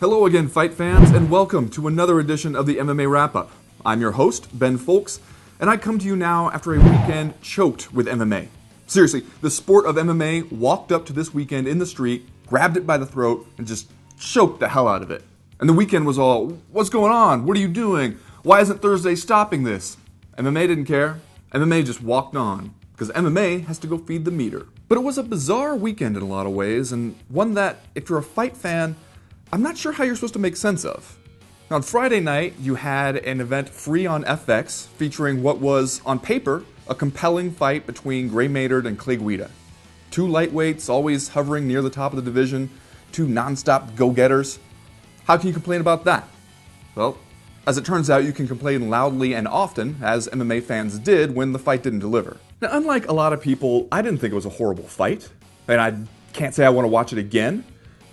Hello again, fight fans, and welcome to another edition of the MMA Wrap-Up. I'm your host, Ben Fowlkes, and I come to you now after a weekend choked with MMA. Seriously, the sport of MMA walked up to this weekend in the street, grabbed it by the throat, and just choked the hell out of it. And the weekend was all, what's going on? What are you doing? Why isn't Thursday stopping this? MMA didn't care. MMA just walked on, because MMA has to go feed the meter. But it was a bizarre weekend in a lot of ways, and one that, if you're a fight fan, I'm not sure how you're supposed to make sense of. Now, on Friday night, you had an event free on FX featuring what was, on paper, a compelling fight between Gray Maynard and Clay Guida. Two lightweights always hovering near the top of the division, two non-stop go-getters. How can you complain about that? Well, as it turns out, you can complain loudly and often, as MMA fans did when the fight didn't deliver. Now, unlike a lot of people, I didn't think it was a horrible fight, and I can't say I want to watch it again,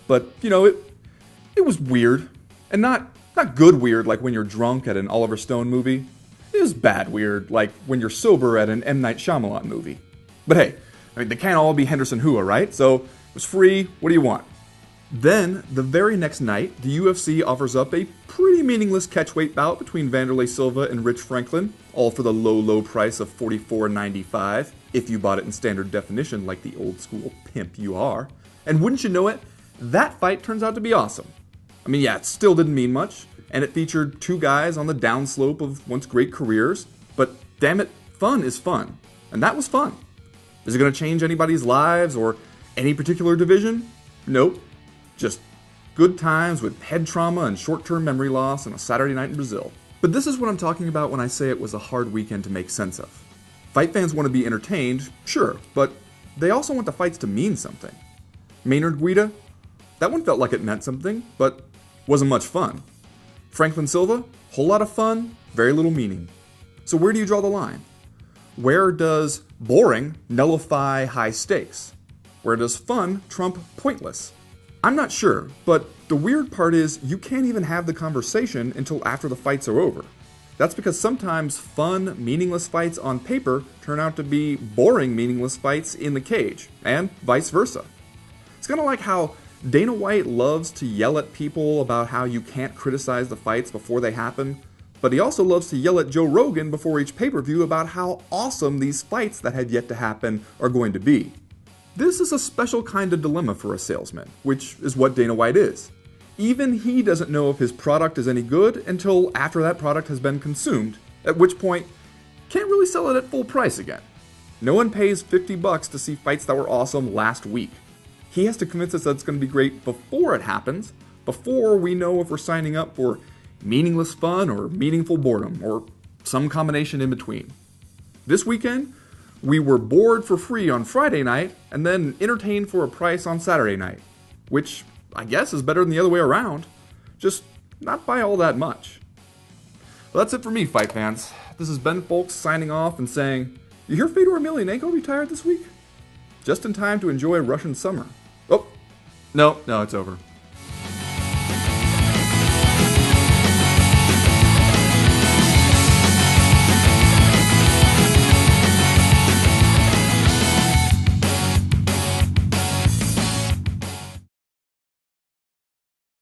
but, you know, it was weird, and not good weird like when you're drunk at an Oliver Stone movie. It was bad weird like when you're sober at an M. Night Shyamalan movie. But hey, I mean, they can't all be Henderson Hua, right? So it was free, what do you want? Then, the very next night, the UFC offers up a pretty meaningless catchweight bout between Wanderlei Silva and Rich Franklin, all for the low price of $44.95, if you bought it in standard definition like the old school pimp you are. And wouldn't you know it, that fight turns out to be awesome. I mean, yeah, it still didn't mean much, and it featured two guys on the downslope of once great careers, but damn it, fun is fun. And that was fun. Is it going to change anybody's lives or any particular division? Nope. Just good times with head trauma and short-term memory loss on a Saturday night in Brazil. But this is what I'm talking about when I say it was a hard weekend to make sense of. Fight fans want to be entertained, sure, but they also want the fights to mean something. Maynard Guida? That one felt like it meant something, but wasn't much fun. Franklin Silva? Whole lot of fun, very little meaning. So where do you draw the line? Where does boring nullify high stakes? Where does fun trump pointless? I'm not sure, but the weird part is you can't even have the conversation until after the fights are over. That's because sometimes fun, meaningless fights on paper turn out to be boring, meaningless fights in the cage, and vice versa. It's kind of like how Dana White loves to yell at people about how you can't criticize the fights before they happen, but he also loves to yell at Joe Rogan before each pay-per-view about how awesome these fights that had yet to happen are going to be. This is a special kind of dilemma for a salesman, which is what Dana White is. Even he doesn't know if his product is any good until after that product has been consumed, at which point, can't really sell it at full price again. No one pays $50 to see fights that were awesome last week. He has to convince us that it's going to be great before it happens, before we know if we're signing up for meaningless fun or meaningful boredom, or some combination in between. This weekend, we were bored for free on Friday night, and then entertained for a price on Saturday night, which I guess is better than the other way around, just not by all that much. Well, that's it for me, fight fans. This is Ben Fowlkes signing off and saying, you hear Fedor Emelianenko retired this week? Just in time to enjoy Russian summer. Oh, no, it's over.